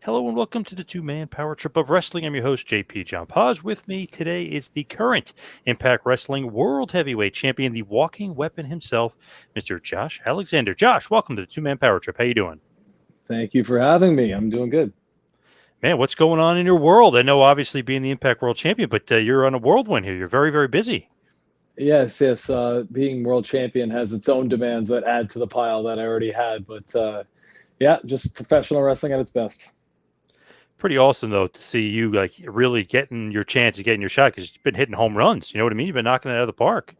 Hello and welcome to the two-man power trip of wrestling. I'm your host, JP John Poz. With me today is the current Impact Wrestling World Heavyweight Champion, the walking weapon himself, Mr. Josh Alexander. Josh, welcome to the two-man power trip. How you doing? Thank you for having me. I'm doing good. Man, what's going on in your world? I know obviously being the Impact World Champion, but you're on a whirlwind here. You're very, very busy. Yes, yes. Being world champion has its own demands that add to the pile that I already had. But yeah, just professional wrestling at its best. Pretty awesome though to see you like really getting your chance of getting your shot because you've been hitting home runs. You know what I mean? You've been knocking it out of the park.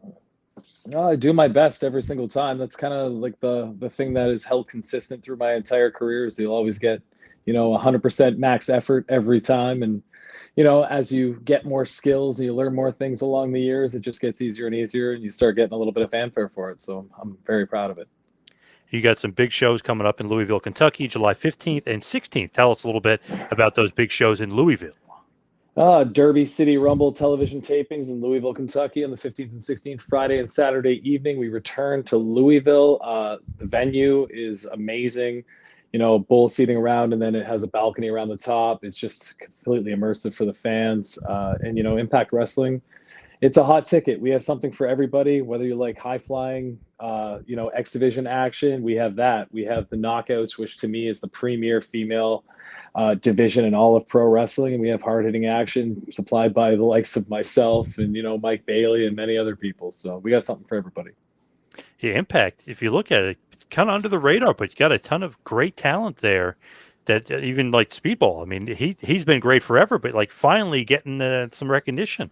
I do my best every single time. That's kind of like the thing that is held consistent through my entire career. Is you'll always get 100% max effort every time. And as you get more skills and you learn more things along the years, it just gets easier and easier, and you start getting a little bit of fanfare for it. So I'm very proud of it. You got some big shows coming up in Louisville, Kentucky, July 15th and 16th. Tell us a little bit about those big shows in Louisville. Derby City Rumble television tapings in Louisville, Kentucky on the 15th and 16th, Friday and Saturday evening. We return to Louisville. The venue is amazing, bull seating around, and then it has a balcony around the top. It's just completely immersive for the fans. And Impact Wrestling, it's a hot ticket. We have something for everybody, whether you like high flying, X Division action. We have that. We have the Knockouts, which to me is the premier female division in all of pro wrestling. And we have hard hitting action supplied by the likes of myself and, Mike Bailey and many other people. So we got something for everybody. Yeah, Impact, if you look at it, it's kind of under the radar, but you got a ton of great talent there that even like Speedball. I mean, he's been great forever, but like finally getting some recognition.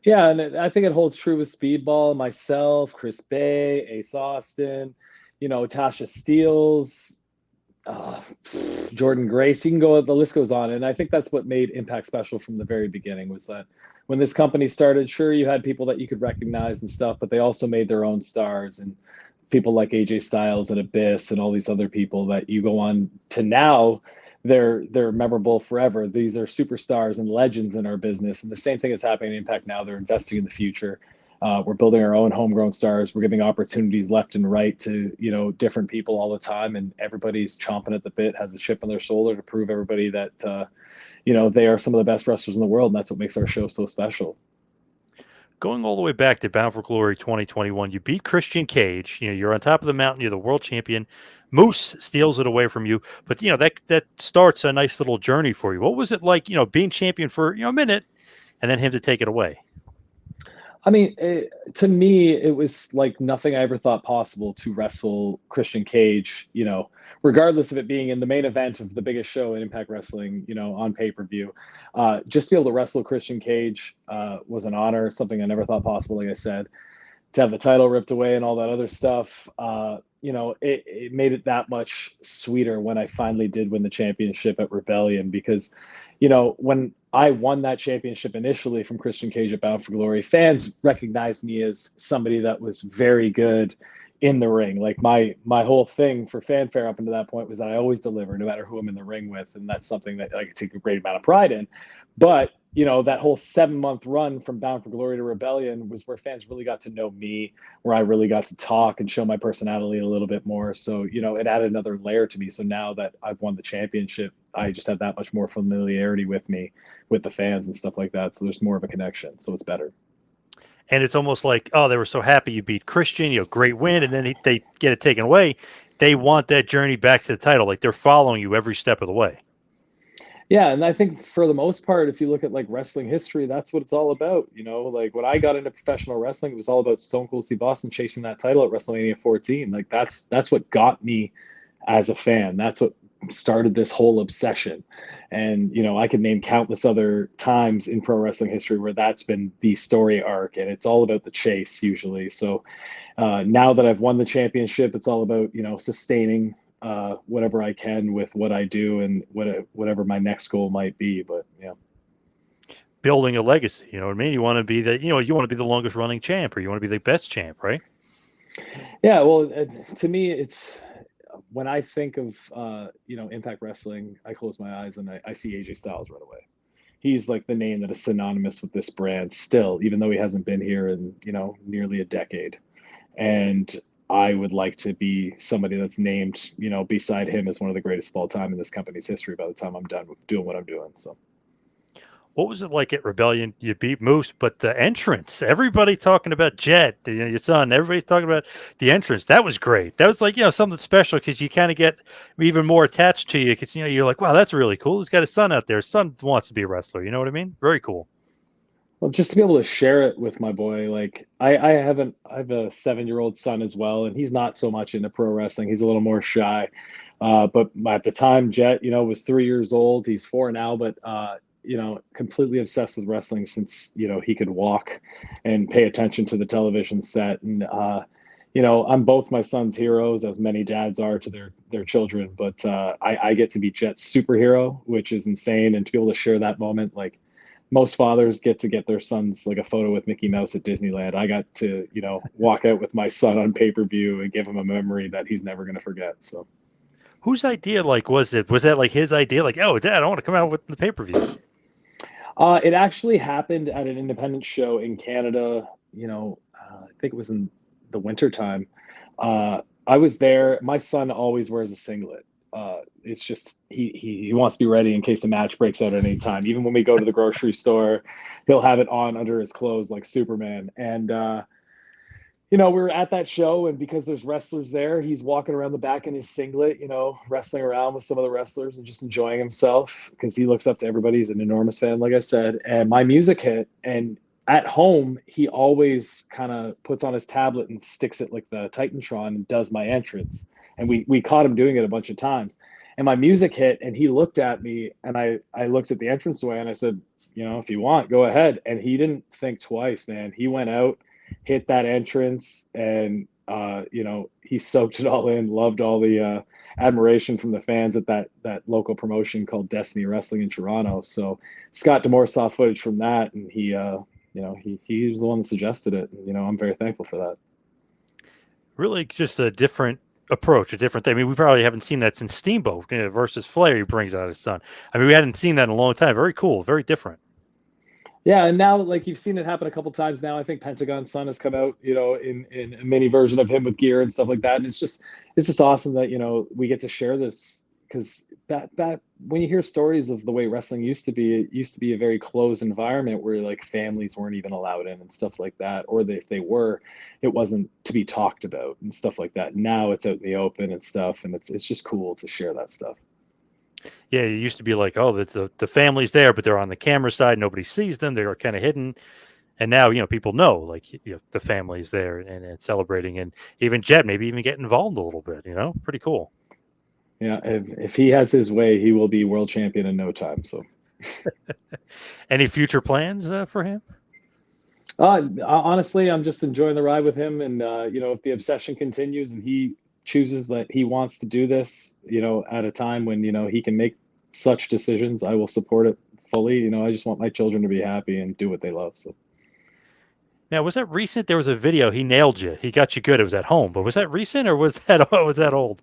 Yeah, and I think it holds true with Speedball, myself, Chris Bay, Ace Austin, Tasha Steeles, uh, Jordan Grace. You can go. The list goes on, and I think that's what made Impact special from the very beginning. Was that when this company started, sure, you had people that you could recognize and stuff, but they also made their own stars, and people like AJ Styles and Abyss and all these other people that you go on to now. They're memorable forever. These are superstars and legends in our business, and the same thing is happening in Impact now. They're investing in the future. We're building our own homegrown stars. We're giving opportunities left and right to different people all the time, and everybody's chomping at the bit, has a chip on their shoulder to prove everybody that they are some of the best wrestlers in the world, and that's what makes our show so special. Going all the way back to Bound for Glory 2021, you beat Christian Cage. You know, you're on top of the mountain. You're the world champion. Moose steals it away from you, but that starts a nice little journey for you. What was it like? Being champion for a minute, and then him to take it away. I mean, to me, it was like nothing I ever thought possible to wrestle Christian Cage, regardless of it being in the main event of the biggest show in Impact Wrestling, on pay per view. Just to be able to wrestle Christian Cage was an honor, something I never thought possible, like I said. To have the title ripped away and all that other stuff, it made it that much sweeter when I finally did win the championship at Rebellion, because when I won that championship initially from Christian Cage at Bound for Glory, fans recognized me as somebody that was very good in the ring. Like my whole thing for fanfare up until that point was that I always deliver, no matter who I'm in the ring with, and that's something that I take a great amount of pride in. But that whole 7-month run from Bound for Glory to Rebellion was where fans really got to know me, where I really got to talk and show my personality a little bit more. So, it added another layer to me. So now that I've won the championship, I just have that much more familiarity with me, with the fans and stuff like that. So there's more of a connection. So it's better. And it's almost like, oh, they were so happy you beat Christian, great win, and then they get it taken away. They want that journey back to the title. Like they're following you every step of the way. Yeah, and I think for the most part, if you look at like wrestling history, that's what it's all about. Like when I got into professional wrestling, it was all about Stone Cold Steve Austin chasing that title at WrestleMania 14. Like that's what got me as a fan. That's what started this whole obsession. And I could name countless other times in pro wrestling history where that's been the story arc, and it's all about the chase usually. So now that I've won the championship, it's all about sustaining whatever I can with what I do and whatever my next goal might be. But yeah. Building a legacy, you know what I mean? You want to be you want to be the longest running champ, or you want to be the best champ, right? Yeah, well, to me, it's when I think of Impact Wrestling, I close my eyes and I see AJ Styles right away. He's like the name that is synonymous with this brand still, even though he hasn't been here in nearly a decade. And I would like to be somebody that's named, beside him as one of the greatest of all time in this company's history by the time I'm done with doing what I'm doing. So. What was it like at Rebellion? You beat Moose, but the entrance, everybody talking about Jet, your son, everybody's talking about the entrance. That was great. That was like, something special because you kind of get even more attached to you because, you're like, wow, that's really cool. He's got his son out there. His son wants to be a wrestler. You know what I mean? Very cool. Well, just to be able to share it with my boy, like I have a 7-year-old son as well, and he's not so much into pro wrestling. He's a little more shy. But at the time, Jet, was 3 years old. He's four now, but completely obsessed with wrestling since he could walk and pay attention to the television set. And I'm both my son's heroes, as many dads are to their children. But I get to be Jet's superhero, which is insane, and to be able to share that moment, like most fathers get to get their sons like a photo with Mickey Mouse at Disneyland. I got to, walk out with my son on pay-per-view and give him a memory that he's never going to forget. So, Whose idea, like, was it? Was that like his idea? Like, oh, Dad, I want to come out with the pay per view. it actually happened at an independent show in Canada. I think it was in the winter time. I was there. My son always wears a singlet. It's just he wants to be ready in case a match breaks out at any time. Even when we go to the grocery store, he'll have it on under his clothes like Superman. And we were at that show, and because there's wrestlers there, he's walking around the back in his singlet, wrestling around with some of the wrestlers and just enjoying himself because he looks up to everybody. He's an enormous fan, like I said. And my music hit, and at home, he always kind of puts on his tablet and sticks it like the Titantron and does my entrance. And we caught him doing it a bunch of times. And my music hit, and he looked at me, and I looked at the entranceway, and I said, if you want, go ahead. And he didn't think twice, man. He went out, hit that entrance, and he soaked it all in, loved all the admiration from the fans at that local promotion called Destiny Wrestling in Toronto. So Scott Demore saw footage from that, and he was the one that suggested it. And, I'm very thankful for that. Really, just a different approach, a different thing. I mean, we probably haven't seen that since Steamboat versus Flair. He brings out his son. I mean, we hadn't seen that in a long time. Very cool, very different. Yeah, and now like you've seen it happen a couple times now. I think Pentagon's son has come out, in a mini version of him with gear and stuff like that. And it's just awesome that we get to share this because that when you hear stories of the way wrestling used to be, it used to be a very closed environment where like families weren't even allowed in and stuff like that, or if they were, it wasn't to be talked about and stuff like that. Now it's out in the open and stuff, and it's just cool to share that stuff. Yeah, it used to be like, oh, the family's there, but they're on the camera side. Nobody sees them. They're kind of hidden. And now, people know, like, the family's there and celebrating. And even Jet, maybe even get involved a little bit, pretty cool. Yeah, if he has his way, he will be world champion in no time. So, Any future plans for him? honestly, I'm just enjoying the ride with him, and if the obsession continues and he chooses that he wants to do this, at a time when he can make such decisions, I will support it fully. I just want my children to be happy and do what they love. So. Now, was that recent? There was a video. He nailed you. He got you good. It was at home, but was that recent or was that was that old?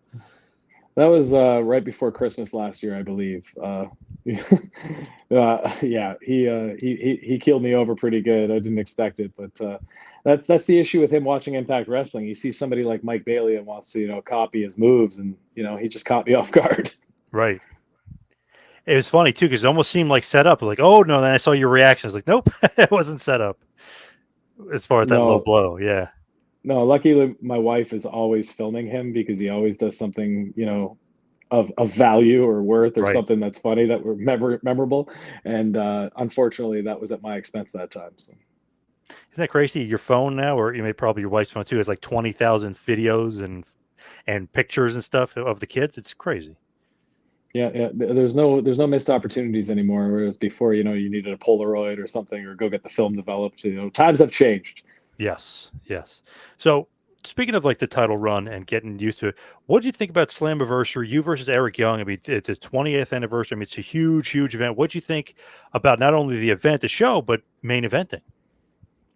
That was right before Christmas last year, I believe. Yeah, he killed me over pretty good. I didn't expect it, but that's the issue with him watching Impact Wrestling. He sees somebody like Mike Bailey and wants to copy his moves, and he just caught me off guard. Right. It was funny too because it almost seemed like set up. Like, oh no! Then I saw your reaction. I was like, nope, it wasn't set up. As far as that low No, blow, yeah. no. Luckily, my wife is always filming him because he always does something of value or worth or Right. something that's funny that were memorable. And unfortunately, that was at my expense that time. So. Isn't that crazy? Your phone now, or you may probably your wife's phone too, has like 20,000 videos and pictures and stuff of the kids. It's crazy. Yeah, yeah. There's no missed opportunities anymore. Whereas before, you needed a Polaroid or something, or go get the film developed. Times have changed. Yes, yes. So speaking of like the title run and getting used to it, what do you think about Slammiversary? You versus Eric Young. I mean, it's a 20th anniversary. I mean, it's a huge, huge event. What do you think about not only the event, the show, but main eventing?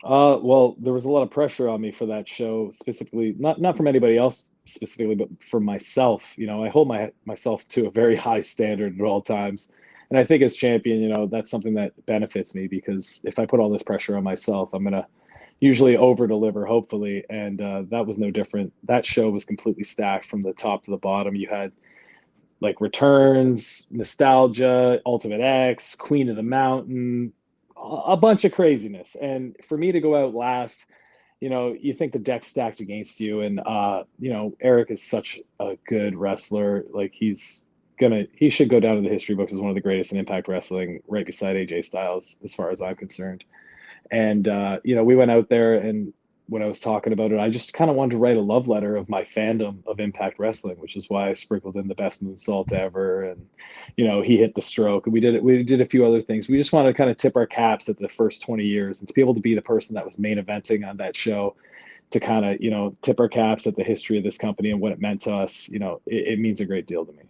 Well, there was a lot of pressure on me for that show, specifically, not from anybody else specifically, but for myself. I hold myself to a very high standard at all times. And I think as champion, that's something that benefits me because if I put all this pressure on myself, I'm gonna, usually over deliver, hopefully. And that was no different. That show was completely stacked from the top to the bottom. You had like Returns, Nostalgia, Ultimate X, Queen of the Mountain, a bunch of craziness. And for me to go out last, you think the deck's stacked against you. And, Eric is such a good wrestler. Like he should go down in the history books as one of the greatest in Impact Wrestling, right beside AJ Styles, as far as I'm concerned. And, we went out there, and when I was talking about it, I just kind of wanted to write a love letter of my fandom of Impact Wrestling, which is why I sprinkled in the best moonsault ever. And, he hit the stroke, and we did a few other things. We just wanted to kind of tip our caps at the first 20 years, and to be able to be the person that was main eventing on that show, to kind of, tip our caps at the history of this company and what it meant to us. It means a great deal to me.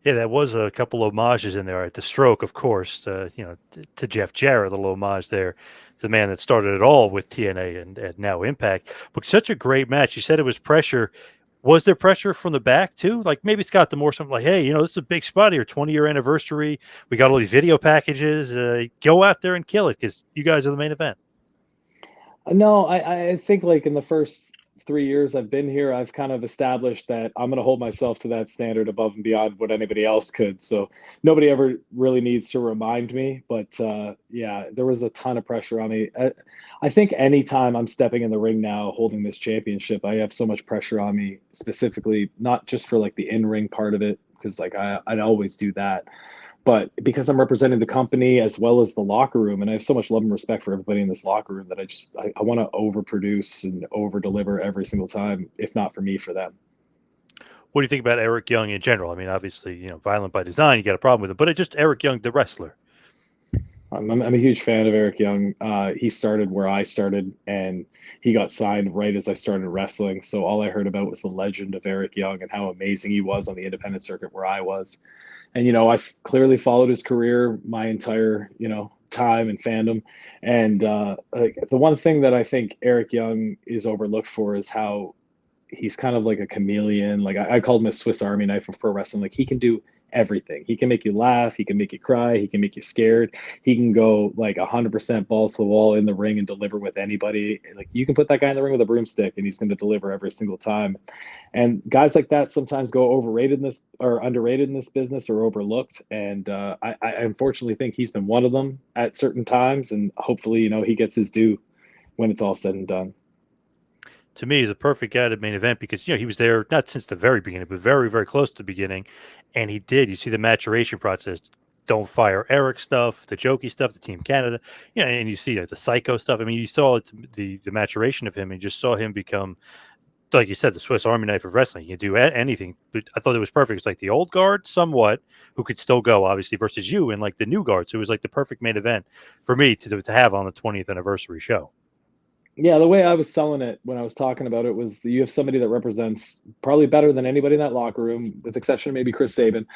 Yeah, that was a couple homages in there. Right? The stroke, of course, to Jeff Jarrett, a little homage there to the man that started it all with TNA and now Impact. But such a great match. You said it was pressure. Was there pressure from the back too? Like maybe it's got the more something like, hey, this is a big spot here, 20-year anniversary. We got all these video packages. Go out there and kill it because you guys are the main event. No, I think like in the first 3 years I've been here, I've kind of established that I'm going to hold myself to that standard above and beyond what anybody else could. So nobody ever really needs to remind me. But yeah, there was a ton of pressure on me. I think anytime I'm stepping in the ring now holding this championship, I have so much pressure on me, specifically, not just for like the in-ring part of it, because like I'd always do that, but because I'm representing the company as well as the locker room, and I have so much love and respect for everybody in this locker room, that I want to overproduce and over deliver every single time, if not for me, for them. What do you think about Eric Young in general? I mean, obviously, violent by design, you got a problem with it, but it's just Eric Young, the wrestler. I'm a huge fan of Eric Young. He started where I started, and he got signed right as I started wrestling. So all I heard about was the legend of Eric Young and how amazing he was on the independent circuit where I was. And I've clearly followed his career my entire time and fandom. And like the one thing that I think Eric Young is overlooked for is how he's kind of like a chameleon. Like I called him a Swiss Army knife of pro wrestling. Like he can do everything. He can make you laugh. He can make you cry. He can make you scared. He can go like 100% balls to the wall in the ring and deliver with anybody. Like you can put that guy in the ring with a broomstick and he's going to deliver every single time. And guys like that sometimes go overrated in this, or underrated in this business, or overlooked. And I unfortunately think he's been one of them at certain times. And hopefully, he gets his due when it's all said and done. To me, he's a perfect guy to main event because he was there not since the very beginning, but very, very close to the beginning, and he did. You see the maturation process. Don't fire Eric stuff, the jokey stuff, the Team Canada, and you see the psycho stuff. I mean, you saw the maturation of him, and you just saw him become, like you said, the Swiss Army knife of wrestling. He can do anything. But I thought it was perfect. It's like the old guard, somewhat, who could still go, obviously, versus you, and like the new guard. So it was like the perfect main event for me to have on the 20th anniversary show. Yeah, the way I was selling it when I was talking about it was that you have somebody that represents probably better than anybody in that locker room, with exception of maybe Chris Sabin,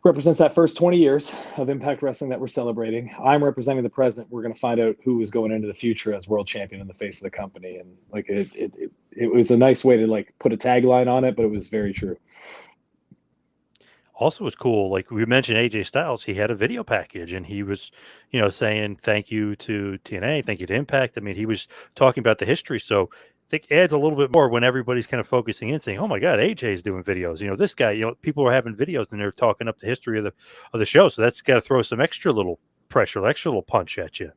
represents that first 20 years of Impact Wrestling that we're celebrating. I'm representing the present. We're going to find out who is going into the future as world champion in the face of the company. And like it was a nice way to like put a tagline on it, but it was very true. Also was cool, like we mentioned AJ Styles, he had a video package and he was, saying thank you to TNA, thank you to Impact. I mean, he was talking about the history. So I think it adds a little bit more when everybody's kind of focusing in saying, oh my God, AJ's doing videos. This guy, people are having videos and they're talking up the history of the show. So that's got to throw some extra little pressure, extra little punch at you.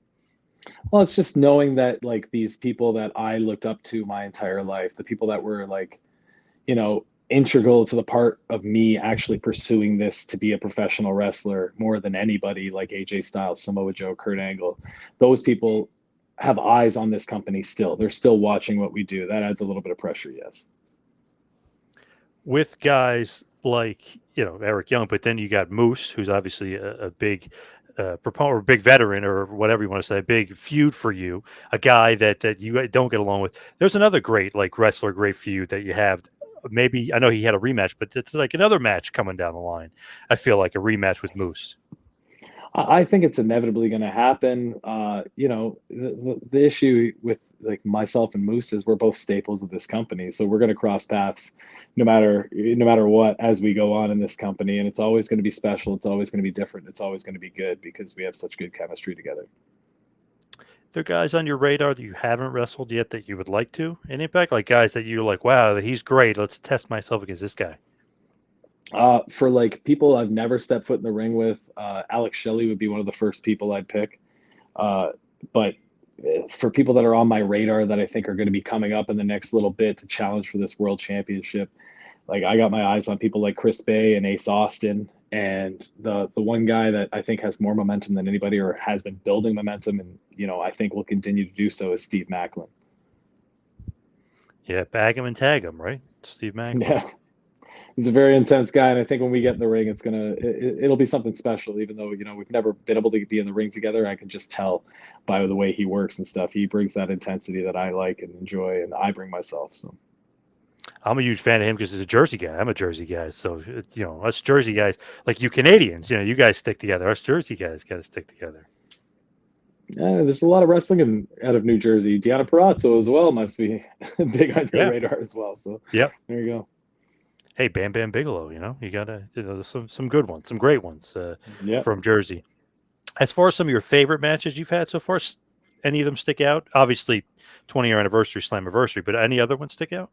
Well, it's just knowing that like these people that I looked up to my entire life, the people that were like, integral to the part of me actually pursuing this to be a professional wrestler more than anybody, like AJ Styles, Samoa Joe, Kurt Angle. Those people have eyes on this company still. They're still watching what we do. That adds a little bit of pressure, yes. With guys like Eric Young, but then you got Moose, who's obviously a big proponent or big veteran or whatever you want to say, a big feud for you, a guy that you don't get along with. There's another great like wrestler, great feud that you have. Maybe I know he had a rematch, but it's like another match coming down the line. I feel like a rematch with Moose. I think it's inevitably going to happen. The issue with like myself and Moose is we're both staples of this company, so we're going to cross paths no matter what as we go on in this company, and it's always going to be special. It's always going to be different. It's always going to be good because we have such good chemistry together. there guys on your radar that you haven't wrestled yet that you would like to in Impact? Like guys that you're like, wow, he's great. Let's test myself against this guy. For like people I've never stepped foot in the ring with, Alex Shelley would be one of the first people I'd pick. Uh, but for people that are on my radar that I think are going to be coming up in the next little bit to challenge for this world championship, like I got my eyes on people like Chris Bay and Ace Austin, and the one guy that I think has more momentum than anybody or has been building momentum, and I think will continue to do so is Steve Macklin. Yeah, bag him and tag him, right? Steve Macklin. Yeah, he's a very intense guy, and I think when we get in the ring, it'll be something special. Even though we've never been able to be in the ring together, I can just tell by the way he works and stuff. He brings that intensity that I like and enjoy, and I bring myself. So I'm a huge fan of him because he's a Jersey guy. I'm a Jersey guy, so us Jersey guys, like you Canadians, you guys stick together. Us Jersey guys got to stick together. yeah, there's a lot of wrestling out of New Jersey. Deanna Parazzo as well must be big on your Yeah. radar as well. So Yep. there you go. Hey, Bam Bam Bigelow, you gotta, there's some good ones, some great ones Yeah. from Jersey. As far as some of your favorite matches you've had so far, any of them stick out? Obviously, 20-year anniversary, Slammiversary, but any other ones stick out?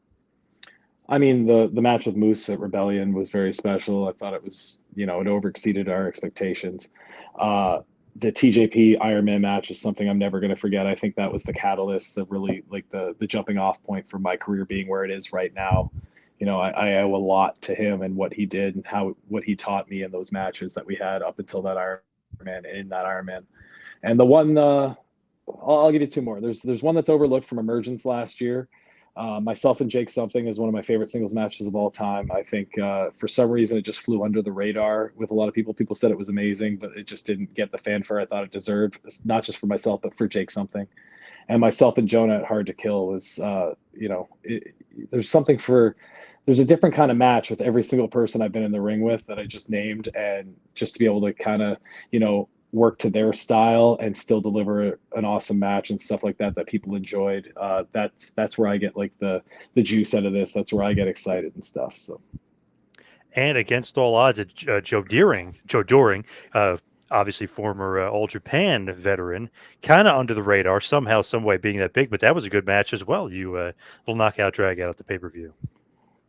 I mean, the match with Moose at Rebellion was very special. I thought it was, it over exceeded our expectations. The TJP Iron Man match is something I'm never going to forget. I think that was the catalyst that really, like, the jumping off point for my career being where it is right now. I owe a lot to him and what he did and what he taught me in those matches that we had up until that Iron Man and in that Iron Man. And the one, I'll give you two more. There's one that's overlooked from Emergence last year. Myself and Jake Something is one of my favorite singles matches of all time. I think for some reason it just flew under the radar with a lot of people. People said it was amazing, but it just didn't get the fanfare I thought it deserved. It's not just for myself, but for Jake Something. And myself and Jonah at Hard to Kill was, there's something for. There's a different kind of match with every single person I've been in the ring with that I just named, and just to be able to kind of, work to their style and still deliver an awesome match and stuff like that people enjoyed. That's where I get like the juice out of this. That's where I get excited and stuff. So And against all odds, Joe Doring, obviously former All Japan veteran, kind of under the radar somehow, some way, being that big. But that was a good match as well. You little knockout drag out at the pay-per-view.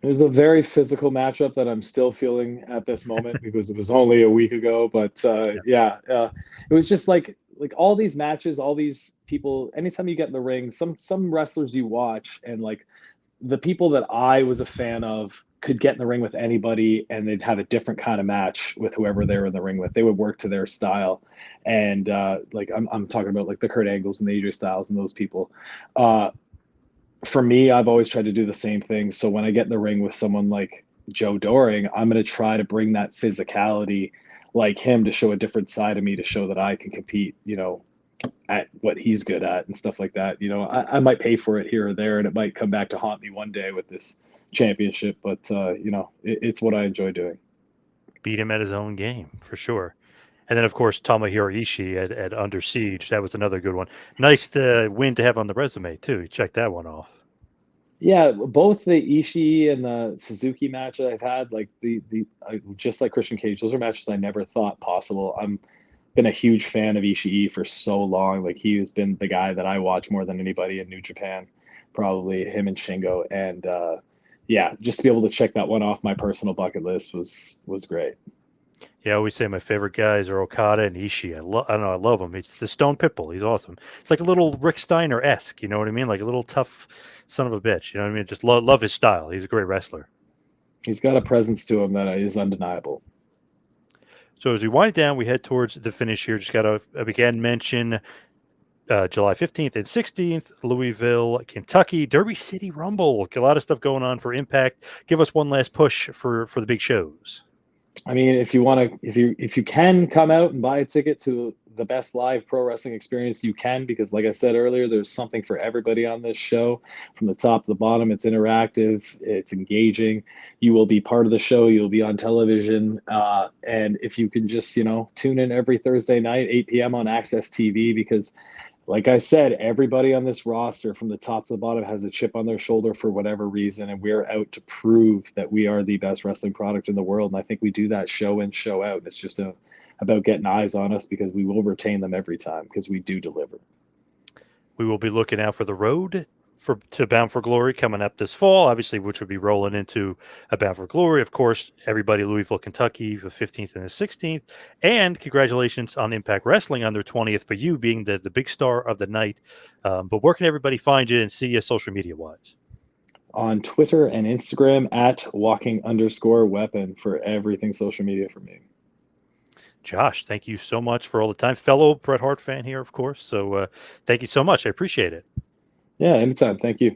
it was a very physical matchup that I'm still feeling at this moment because it was only a week ago. But it was just like all these matches, all these people. Anytime you get in the ring, some wrestlers you watch and like the people that I was a fan of could get in the ring with anybody and they'd have a different kind of match with whoever they were in the ring with. They would work to their style. And like I'm talking about like the Kurt Angles and the AJ Styles and those people. For me, I've always tried to do the same thing. So when I get in the ring with someone like Joe Doring, I'm going to try to bring that physicality like him to show a different side of me to show that I can compete, at what he's good at and stuff like that. I might pay for it here or there and it might come back to haunt me one day with this championship, but it's what I enjoy doing. Beat him at his own game for sure. And then, of course, Tomohiro Ishii at Under Siege. That was another good one. Nice win to have on the resume, too. Check that one off. Yeah, both the Ishii and the Suzuki match that I've had, like just like Christian Cage, those are matches I never thought possible. I'm been a huge fan of Ishii for so long. Like he has been the guy that I watch more than anybody in New Japan, probably him and Shingo. And yeah, just to be able to check that one off my personal bucket list was great. Yeah, I always say my favorite guys are Okada and Ishii. I don't know, I love him. It's the Stone Pitbull. He's awesome. It's like a little Rick Steiner esque. You know what I mean? Like a little tough son of a bitch. You know what I mean? Just love his style. He's a great wrestler. He's got a presence to him that is undeniable. So as we wind down, we head towards the finish here. Just got to again mention July 15th and 16th, Louisville, Kentucky, Derby City Rumble. A lot of stuff going on for Impact. Give us one last push for the big shows. I mean, if you want to, if you can come out and buy a ticket to the best live pro wrestling experience, you can, because like I said earlier, there's something for everybody on this show from the top to the bottom. It's interactive, it's engaging. You will be part of the show. You'll be on television. And if you can just, tune in every Thursday night, 8 p.m. on Access TV, because like I said, everybody on this roster from the top to the bottom has a chip on their shoulder for whatever reason, and we're out to prove that we are the best wrestling product in the world. And I think we do that show in, show out. It's just about getting eyes on us because we will retain them every time because we do deliver. We will be looking out for the road to Bound for Glory coming up this fall, obviously, which would be rolling into a Bound for Glory. Of course, everybody, Louisville, Kentucky, the 15th and the 16th. And congratulations on Impact Wrestling on their 20th, but you being the big star of the night. But where can everybody find you and see you social media wise? On Twitter and Instagram at walking_weapon for everything social media for me. Josh, thank you so much for all the time. Fellow Bret Hart fan here, of course. So thank you so much. I appreciate it. Yeah, anytime. Thank you.